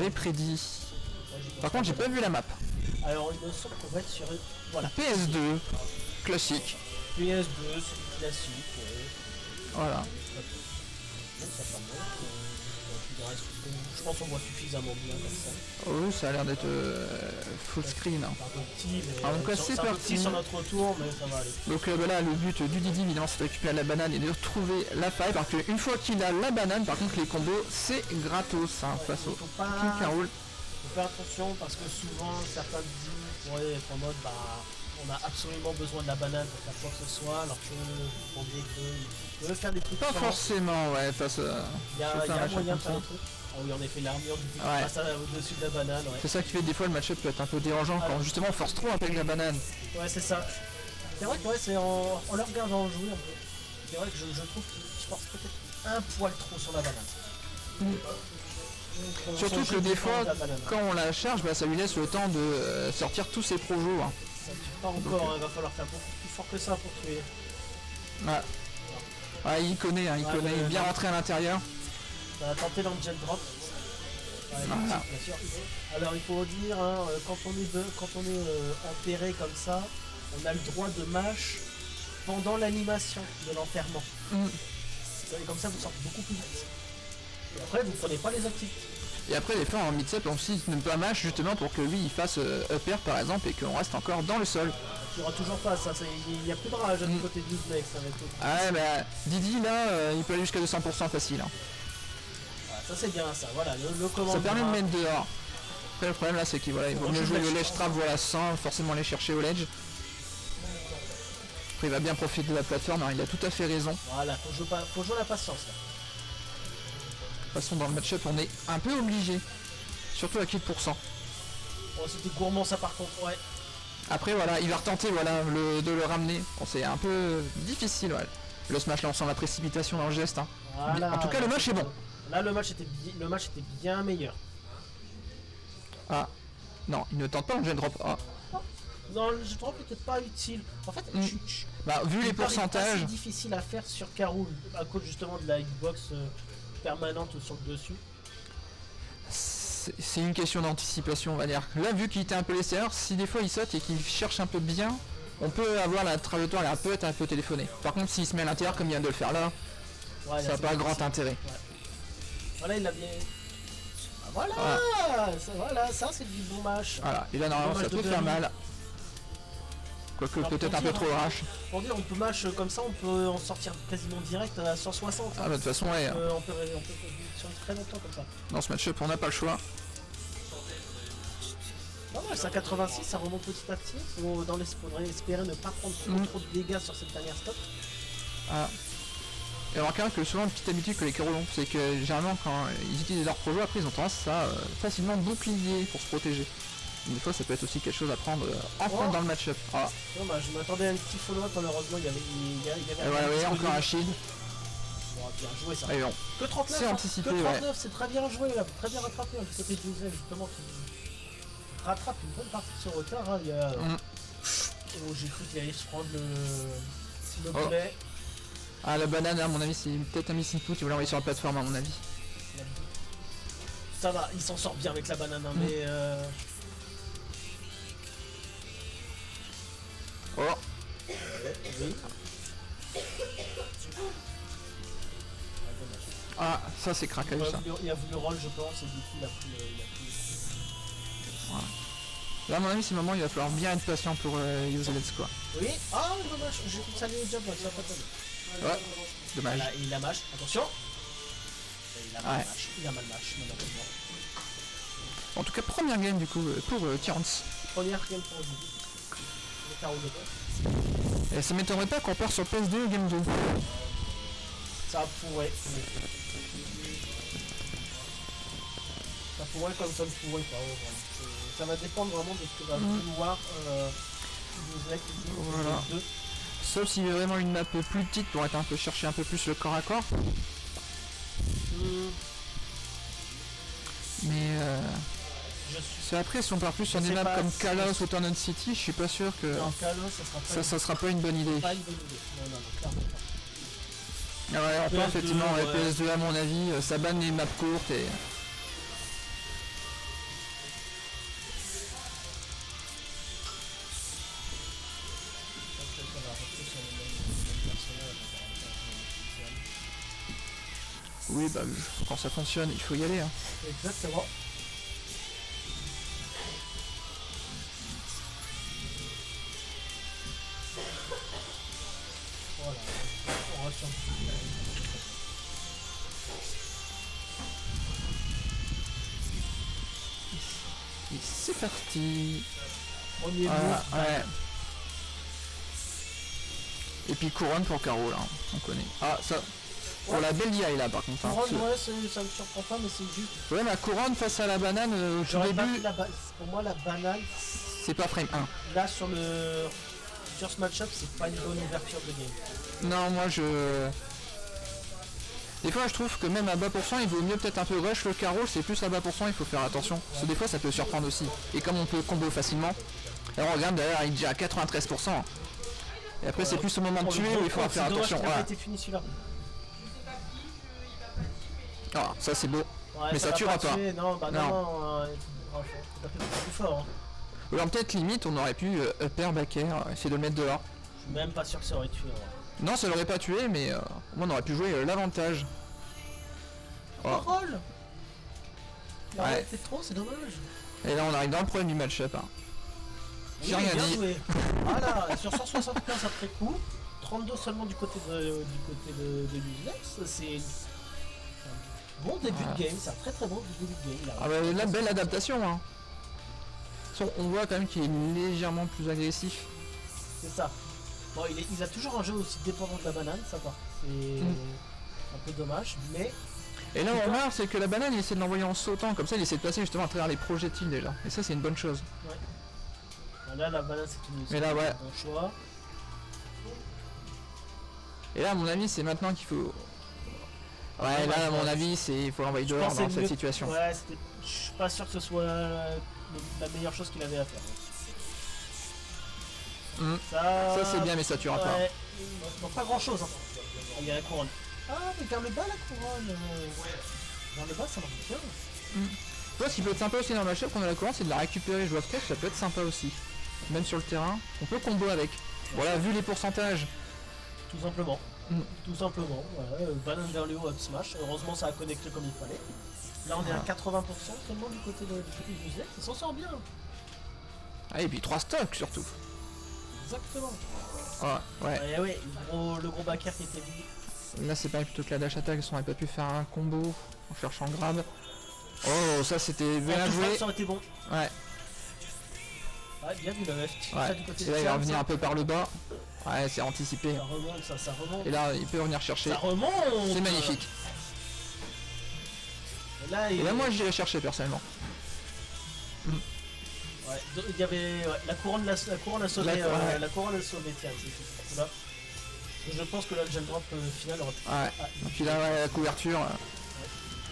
avait prédit. Par contre, j'ai pas vu la map. Alors, il me semble qu'on va être sur... Voilà. PS2, classique. PS2, c'est du classique, ouais. Voilà. Bon, ça pas mal. Je pense qu'on voit suffisamment bien comme ça. Oui, ça a l'air d'être full screen. C'est un peu petit, mais... Alors, donc là, c'est parti. Petit sur notre tour, mais ça va aller. Donc là, le but du Didi, évidemment, c'est de récupérer la banane et de retrouver la faille. Parce qu'une fois qu'il a la banane, par contre, les combos, c'est gratos hein, face au King Carol. Faut faire attention parce que souvent, certains disent, pourraient être en mode, bah, on a absolument besoin de la banane pour faire quoi que ce soit, alors que vous voyez que veut faire des trucs. Pas forcément, ouais, face à... Il y a moyen de faire des trucs. Ah oui, en effet, l'armure du coup passe au-dessus de la banane. Ouais. C'est ça qui fait des fois le match-up peut être un peu dérangeant quand justement on force trop avec la banane. Ouais, c'est ça. C'est vrai que ouais, c'est en le regardant jouer, c'est vrai que je trouve qu'il force peut-être un poil trop sur la banane. Surtout que des fois, quand on la charge, bah, ça lui laisse le temps de sortir tous ses projos. Hein. Pas encore, il va falloir faire beaucoup plus fort que ça pour tuer. Ouais. Ah, il connaît, hein, il connaît, il est bien rentré à l'intérieur. On va tenter l'angel drop. Bien sûr. Alors il faut dire, hein, quand on est enterré comme ça, on a le droit de mash pendant l'animation de l'enterrement. Et comme ça vous sortez beaucoup plus vite. Et après vous prenez pas les actifs. Et après les fois en mid-set on aussi ne pas mash justement pour que lui il fasse upper par exemple et qu'on reste encore dans le sol. Il n'y aura toujours pas ça, il n'y a plus de rage du côté du mec, ça va être... Ah ouais bah Didi là il peut aller jusqu'à 200% facile. Hein. Ça c'est bien ça, voilà, le commande. Ça permet de mettre dehors. Après le problème là c'est qu'il il vaut mieux jouer le ledge trap voilà sans forcément aller chercher au ledge. Après il va bien profiter de la plateforme, hein, il a tout à fait raison. Voilà, faut jouer la patience là. De toute façon dans le match-up on est un peu obligé. Surtout à 4%. Oh c'était gourmand ça par contre, ouais. Après voilà, il va retenter voilà, de le ramener. Bon, c'est un peu difficile ouais. Le smash là on sent la précipitation dans le geste. Hein. Voilà, en tout cas le match est bon. Là le match était bien meilleur. Ah non, il ne tente pas le jet drop. Ah. Non, le jet drop n'était pas utile. En fait, bah, vu les pourcentages, c'est difficile à faire sur Carol à cause justement de la hitbox permanente sur le dessus. C'est une question d'anticipation on va dire. Là vu qu'il était un peu laissé alors, si des fois il saute et qu'il cherche un peu bien, on peut avoir la trajectoire elle peut être un peu téléphonée. Par contre s'il se met à l'intérieur comme il vient de le faire là, ouais, ça n'a pas grand intérêt. Ouais. Voilà il a bien... Voilà, ça c'est du bon match. Voilà, et là normalement ça peut faire mal. Quoique peut-être un peu trop rush. Pour dire on peut match comme ça, on peut en sortir quasiment direct à 160. Ah bah de toute façon ouais. On peut sur très longtemps comme ça. Dans ce match-up on n'a pas le choix. Non, ouais, c'est à 86, ça remonte petit à petit. Faudrait espérer ne pas prendre trop de dégâts sur cette dernière stop. Ah. Et remarquez que souvent une petite habitude que les Carol ont, c'est que généralement quand ils utilisent leur projo, après ils ont tendance à facilement bouclier pour se protéger. Des fois ça peut être aussi quelque chose à prendre en compte dans le match-up. Ah. Non, bah, je m'attendais à un petit follow-up, malheureusement il y avait voilà, encore un shield. Bon, bien joué ça. Allez, bon. Que 39, c'est anticipé, que 39 ouais. C'est très bien joué là, très bien rattrapé du côté de Joseph justement qui rattrape une bonne partie de son retard. Hein. Il y a... Oh, j'ai cru qu'il allait se prendre le boulet. Ah la banane à mon avis c'est peut-être un missing put, il va l'envoyer sur la plateforme à mon avis. Ça va, il s'en sort bien avec la banane, hein, mais Oh oui. Ah ça c'est craquage ça. Il a vu le rôle je pense et du coup il a pris voilà. Là à mon avis c'est le moment où il va falloir bien être patient pour Useless quoi. Oui. Ah dommage, j'ai pu saluer le job, ça va pas tomber. Ouais, dommage. Voilà, il a match, attention. Il a mal match malheureusement. En tout cas première game du coup pour Tyrants. Première game pour vous. Et ça m'étonnerait pas qu'on part sur PS2 game 2. Ça pourrait. Ça pourrait comme ça ne pourrait pas. Ça va dépendre vraiment de ce que va vouloir voilà. Sauf s'il y a vraiment une map plus petite pour être un peu chercher un peu plus le corps à corps. Mais c'est après si on part plus sur des maps comme Kalos ou Tornado City, je suis pas sûr que non, Kalos, ça sera pas une bonne idée. Pas une bonne idée. Non, clairement pas. Ouais, on peut effectivement PS2 à mon avis, ça banne les maps courtes et Oui, bah quand ça fonctionne, il faut y aller. Hein. Exactement. Voilà. On reste sur Et c'est parti. premier Voilà, move. ouais. Et puis couronne pour Caro là, on connaît. Ah ça. Pour la belle DI là par contre. Hein, Couronne, ouais, ça me surprend pas, mais c'est juste. ouais, ma couronne face à la banane au tout J'aurais pas début, pris pour moi, la banane, c'est pas frame 1. là sur le first match-up, c'est pas une bonne ouverture de game. Non, moi je. Des fois je trouve que même à bas pourcent il vaut mieux peut-être un peu rush le carreau, c'est plus à bas pourcent, il faut faire attention. Parce que des fois ça peut surprendre aussi. Et comme on peut combo facilement, alors regarde d'ailleurs il est déjà à 93%. Et après c'est plus au moment de tuer où il faut faire attention. Il a pas été fini celui-là. Ah, ça c'est beau. Ouais, mais ça tuera pas. Non, bah Non. non, faut taper plus fort. Hein. Ou alors peut-être limite on aurait pu upper backer, essayer de le mettre dehors. Je suis même pas sûr que ça aurait tué. Ouais. Non, ça l'aurait pas tué, mais on aurait pu jouer l'avantage. Oh. Roll. Ouais. C'est trop, c'est dommage. Et là on arrive dans le problème du match-up. Hein. J'ai rien dit. Joué. Voilà, sur 175 après coup, 32 seulement du côté de Usex, c'est un bon début de game, c'est un très bon début de game. Ah bah là, belle adaptation. Hein. On voit quand même qu'il est légèrement plus agressif. C'est ça. Bon, il a toujours un jeu aussi dépendant de la banane, ça va. C'est un peu dommage, mais... Et là on remarque c'est que la banane il essaie de l'envoyer en sautant, comme ça il essaie de passer justement à travers les projectiles déjà. Et ça c'est une bonne chose. Ouais. Là la banane c'est Mais là ouais. un bon choix. Et là à mon avis c'est maintenant qu'il faut... Ouais là à mon avis il faut l'envoyer dehors dans cette situation. Ouais, je suis pas sûr que ce soit la meilleure chose qu'il avait à faire. Ça c'est bien mais ça tuera pas. Non, pas grand chose. Hein. Il y a la couronne. Ah mais vers le bas la couronne. Vers le bas ça marche bien. Toi ce qui peut être sympa aussi dans le match-up quand on a la couronne c'est de la récupérer joueur cash, ça peut être sympa aussi. Même sur le terrain, on peut combo avec. Voilà, vu les pourcentages. Tout simplement. Tout simplement. Voilà, banane vers le haut, up smash. Heureusement ça a connecté comme il fallait. Là on est à 80% seulement du côté du Usex, ça s'en sort bien. Ah et puis 3 stocks surtout. Exactement. Ouais. Et ouais, le gros backer qui était vide. Là c'est pareil plutôt que la dash attack, on aurait pas pu faire un combo en cherchant grab. Oh ça c'était bien joué. Ça aurait été bon. Ouais. Ouais, bien vu le left. Ouais. Du côté Et là il va revenir un peu par le bas. Ouais c'est anticipé. Ça remonte, ça remonte. Et là il peut revenir chercher. Ça remonte. C'est magnifique. Et là moi j'irai chercher personnellement. Ouais, il y avait la couronne a sauvé la couronne a sauvé tiens, c'est là. Je pense que là le gel drop final aurait pu. Ouais. Et puis là ouais, la couverture.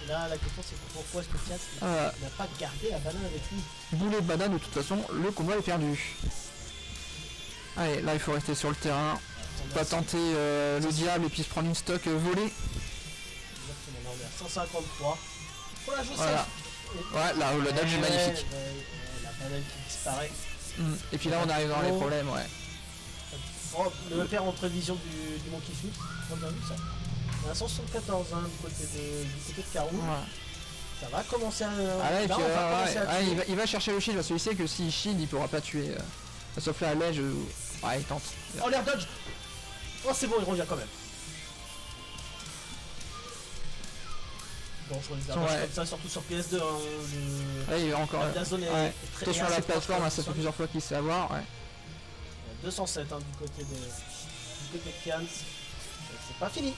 Et là la question c'est pourquoi est-ce que Tias n'a pas gardé la banane avec lui. Boulet de banane de toute façon, le combat est perdu. Allez, là il faut rester sur le terrain. Pas tenter le diable et puis se prendre une stock volée. Exactement, là on est à 153. Voilà, je voilà. Ouais, là le dodge est magnifique. La banane qui disparaît. Et puis là on arrive dans les problèmes, ouais. Oh, le père en prévision du monkey flip, on a vu ça. On est à 174 hein, du côté de Caro. Ouais. Ça va commencer à... Ah là, et puis, il va chercher le shield parce qu'il sait que s'il shield il pourra pas tuer. Sauf là à l'edge, ouais il tente. Oh l'air dodge. Oh c'est bon, il revient quand même. Bon, je vois les avantages comme ça, surtout sur PS2. Hein, il va encore... La zone est attention à la plateforme, ça fait plusieurs fois qu'il sait avoir. Ouais. 207 hein, du côté de Kians. C'est pas fini.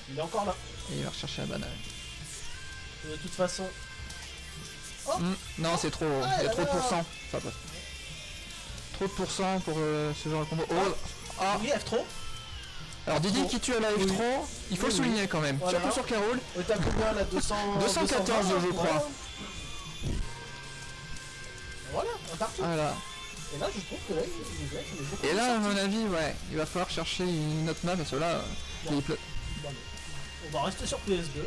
Il est encore là. Et il va rechercher la banane. De toute façon... Oh non, c'est trop. Il y a trop de pourcents. Enfin, trop de pourcents pour ce genre de combo. Oui, F trop. Alors Didi qui tue à la F trop, il faut le souligner quand même. Voilà. Surtout sur Carole. T'as combien là 214 je crois. Voilà, un partout. Voilà. Et là je trouve que là, il est beaucoup. Et là à mon avis, ouais, il va falloir chercher une autre map parce que là, on va rester sur PS2.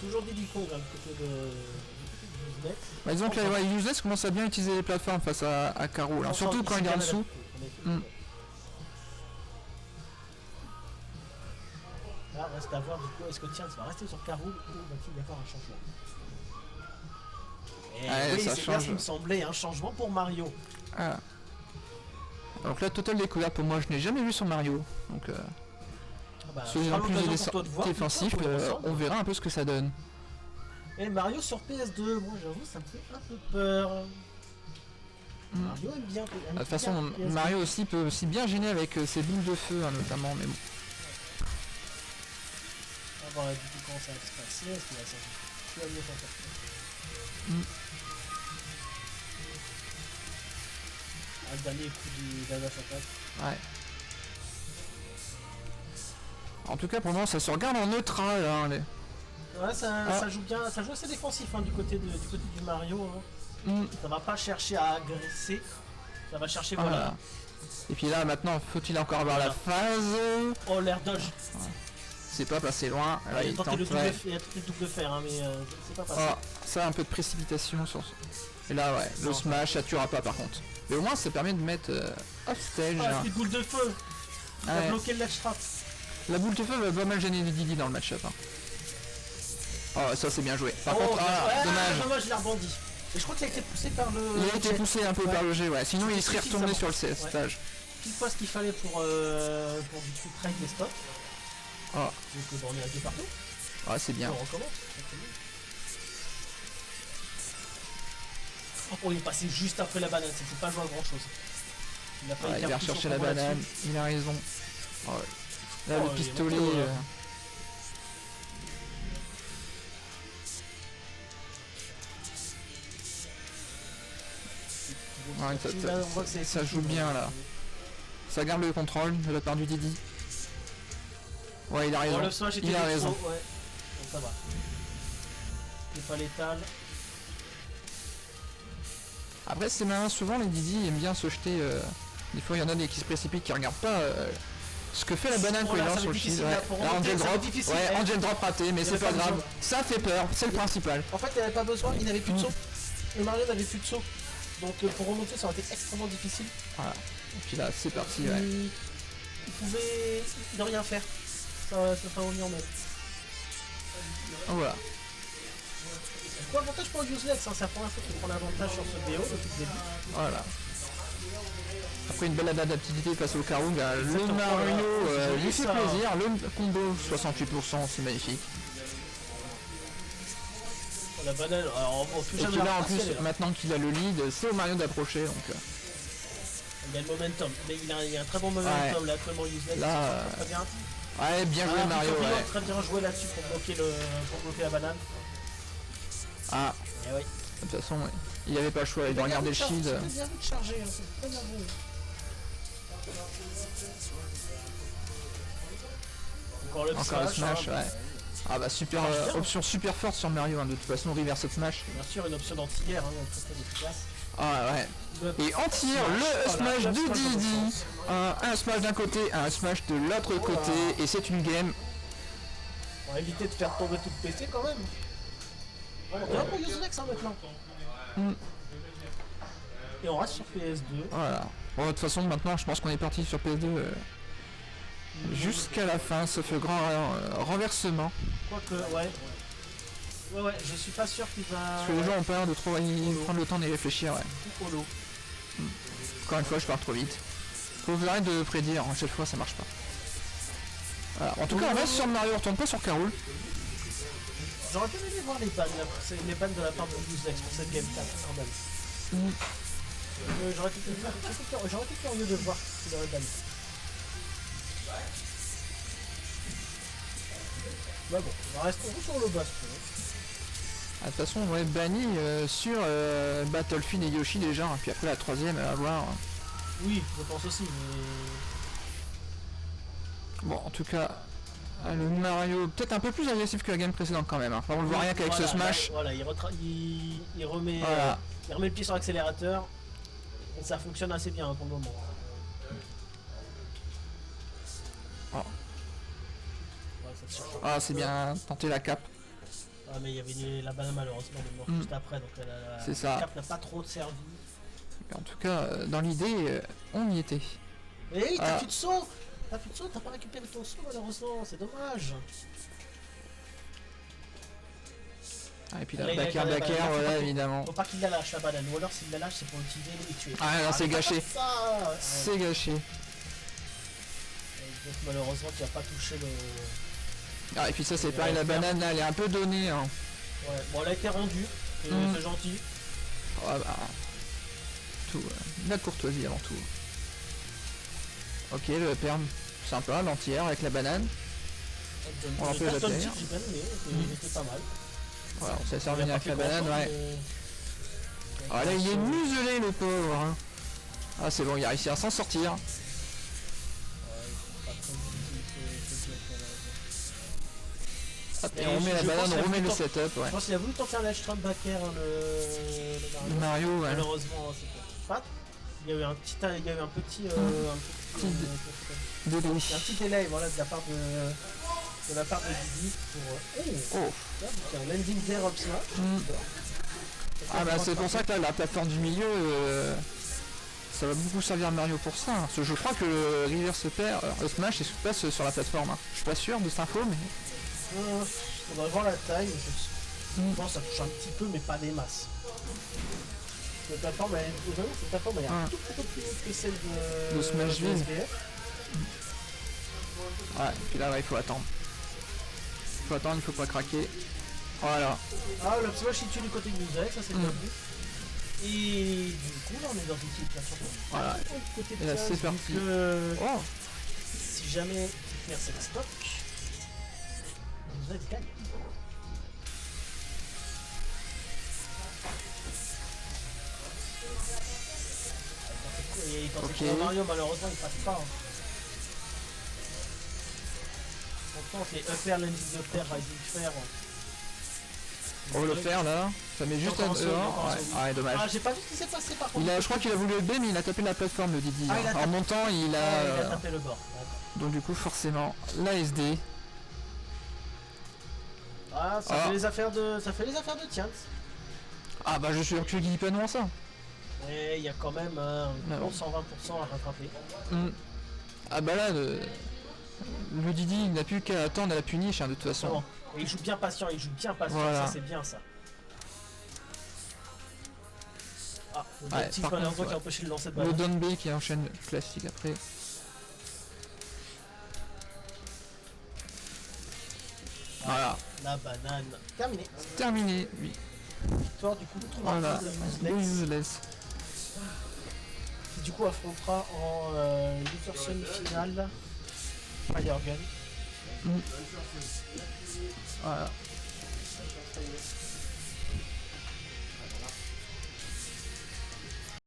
Toujours Diddy Kong hein, du côté de Usex. Bah, disons que là, Usex commence à bien utiliser les plateformes face à Caro, là. Surtout quand il est en dessous. Là, Reste à voir du coup, est-ce que Tiens va rester sur Carole ou va-t-il y avoir un changement? Et Ouais, oui, ça c'est bien ce change. qui me semblait, un changement pour Mario. Ah. Donc là, total découverte pour moi, je n'ai jamais vu sur Mario. Donc, Ah bah, si ce j'ai sera un plus l'occasion pour toi de voir défensif, plutôt à quoi il ressemble. on verra un peu ce que ça donne. Et Mario sur PS2, moi j'avoue, ça me fait un peu peur. Mario aime bien. De toute façon, Mario aussi peut aussi bien gêner avec ses boules de feu, hein, notamment. Mais bon. On va voir du coup comment ça va se passer. Est-ce qu'il va s'agir? Tu vas mieux faire ça. Le dernier coup du Dada s'attaque. Ouais. En tout cas, pour moi, ça se regarde en neutral. Hein, Ouais, ça joue bien, ça joue assez défensif hein, du côté du Mario. Hein. Ça va pas chercher à agresser, ça va chercher voilà. Et puis là, maintenant, faut-il encore avoir la phase? Oh, l'air dodge. Ouais. C'est pas passé loin. Là, Il a tenté le double fer, hein, mais c'est pas passé. Oh, ça, un peu de précipitation sur ce. Et là, ouais, le smash, ça tuera pas par contre. Mais au moins, ça permet de mettre off stage. Ah, une boule de feu. Il a bloqué le ledge trap. La boule de feu va pas mal gêner Didi dans le match-up. Hein. Oh, ça c'est bien joué. Par contre, dommage. Dommage, il a rebondi. Et je crois qu'il a été poussé par le. Il a été poussé un peu par le G, ouais. Sinon, il serait retourné sur le stage. Pile pas ce qu'il fallait pour du quick trade des stocks. Oh. Donc, on est à deux partout. Ouais, c'est bien. On recommence. Oh, il est passé juste après la banane, c'était pas joué à grand chose. Il va rechercher la banane, il a raison. Oh, là, le pistolet. Ouais, ça joue bien là. Ça garde le contrôle de la part du Didi. Ouais, il a raison. Il a raison. Ouais. Donc, ça va. C'est pas létal. Après, c'est marrant, souvent les Didi aiment bien se jeter. Des fois, il y en a des qui se précipitent, qui regardent pas ce que fait la banane quand il lance sur le shield. Angel drop, Angel drop raté, mais c'est pas grave. Ça fait peur, c'est le principal. En fait, il n'avait pas besoin, il n'avait plus de saut. Le Mario n'avait plus de saut. Donc pour remonter, ça aurait été extrêmement difficile. Voilà. Et puis là, c'est parti. Il pouvait ne rien faire. Ça va revenir en mode. Voilà. Quoi, avantage pour Useless, hein, c'est la première fois qu'il prend l'avantage sur ce BO depuis le début. Voilà. Après une belle adaptabilité face au Karung, le Mario lui fait plaisir, le combo 68%, c'est magnifique. La banane, alors et puis là en plus, maintenant qu'il a le lead, c'est au Mario d'approcher. Donc, il a le momentum, mais il a un très bon momentum là, actuellement Useless, là, très bien. Ouais, bien joué Mario. Très bien joué là-dessus pour bloquer la banane. Ah, et oui. De toute façon, il avait pas le choix, il doit regarder le shield. C'est bien vu de charger, c'est très bien joué. Encore le smash, ouais. Ah bah super, option super forte sur Mario, hein, de toute façon, reverse smash. Bien sûr, une option d'anti-air, hein, très efficace. Ah ouais. Et anti-air, le smash de Didi. Un smash d'un côté, un smash de l'autre côté, et c'est une game. On va éviter de faire tomber tout le PC quand même. On va pour Useless hein, maintenant. Et on reste sur PS2. Voilà. Bon, de toute façon, maintenant, je pense qu'on est parti sur PS2 jusqu'à la fin, sauf le grand renversement. Quoique, ouais. Ouais, je suis pas sûr qu'il va. Parce que les gens ont peur de trop prendre le temps d'y réfléchir, ouais. Encore une fois, je pars trop vite. Faut arrêter de prédire, hein, chaque fois ça marche pas. Voilà. En tout cas, on reste sur Mario, on retourne pas sur Carole. J'aurais bien aimé voir les bannes de la part de Useless pour cette game 4 quand même. J'aurais été curieux de voir s'il aurait banni. Bah bon, on reste sur le boss. De toute façon, ouais, banni sur Battlefield et Yoshi déjà, hein, puis après la troisième à voir. Oui, je pense aussi, mais. Bon, en tout cas, le Mario peut-être un peu plus agressif que la game précédente quand même. Hein. Enfin, on le voit rien qu'avec ce smash. Voilà, il remet, il remet le pied sur l'accélérateur et ça fonctionne assez bien hein, pour le moment. Oh. Ah, c'est bien tenté la cape. Ah, mais il y avait la banane malheureusement juste après, donc la cape n'a pas trop servi. Mais en tout cas, dans l'idée, on y était. Et oui, t'as plus de saut. T'as plus de saut, t'as pas récupéré ton saut malheureusement, c'est dommage. Ah, et puis là, Là, il a Baker, quand même- Baker, là, faut voilà, pas- évidemment. Faut pas qu'il la lâche la banane, ou alors s'il la lâche c'est pour utiliser et tuer. Ah, là, c'est mais pas gâché. comme ça. C'est gâché. Donc malheureusement tu vas pas toucher le... Ah, et puis ça, c'est pareil, la banane, là, elle est un peu donnée. Hein. Ouais, bon elle a été rendue, c'est gentil. Ah, bah, tout, la courtoisie avant tout. Ok, le perm, sympa, l'entière avec la banane. On l'a fait Le la carton terre. type, j'ai bien aimé, c'était pas mal. Voilà, on s'est Il servi a pas avec fait la banane, grand-chose, ouais. mais- Ah là, il est muselé, le pauvre. Hein. Ah, c'est bon, il a réussi à s'en sortir. Hop, et Et on remet la je pense banane, qu'il on a remet voulu le tenter- setup, ouais. Je pense qu'il a voulu tenter un Ledge Backer, le Mario. Mario, ouais. Malheureusement, c'est pas. Il y a eu un petit, il y a eu un petit, Délai. un petit délai, voilà, de la part de Didi pour. Oh. Un landing there up smash. Ah bah c'est pour ça que là, la plateforme du milieu, ça va beaucoup servir à Mario pour ça. Hein. Parce que je crois que le Reverse Smash il se passe sur la plateforme. Hein. Je suis pas sûr de cette info, mais... On va voir la taille, je pense que ça touche un petit peu, mais pas des masses. La plateforme, cette plateforme elle est un tout petit peu plus haute que celle de Smashville. SBF. Ouais, et puis là, ouais, il faut attendre. Il faut attendre, il faut pas craquer. Voilà. Ah, le smash il tue du côté du Zay, ça c'est bien vu. Et du coup, là on est dans une petite plateforme. Voilà. Côté Et là, Piaz, c'est vu parti. que Oh. si jamais il perd cette stock, vous êtes gagné. Et quand Ok. c'est pour Mario, malheureusement, il passe pas. Hein. On tente les upper, landing upper, rising fair. On va le faire là. Ça met juste un Encore un saut, dehors. encore un Ouais. saut. Ah, dommage. Ah, j'ai pas vu ce qui s'est passé par contre. Je crois qu'il a voulu le B, mais il a tapé la plateforme, le Didi. Ah, il a En tapé. montant, il Ah, a... il a tapé le bord. D'accord. Donc du coup, forcément, la SD. Ah, ça fait les affaires de Tiens. Ah bah je suis sûr que Guy Panois ça. Et il y a quand même un bon. bon 120% à rattraper. Ah bah là, le Didi, il n'a plus qu'à attendre à la punish hein, de toute façon. Bon. Et il joue bien patient, Voilà. ça c'est bien ça. Ah, le Ouais, petit par malheureusement contre, qui a empêché de lancer le Le ballon. down B qui enchaîne classique après. Voilà, La banane. Terminé. terminé, oui. Victoire du coup 3 Voilà, de le Useless. useless. Qui du coup affrontera en loser semi-finale Fire Gun. Voilà.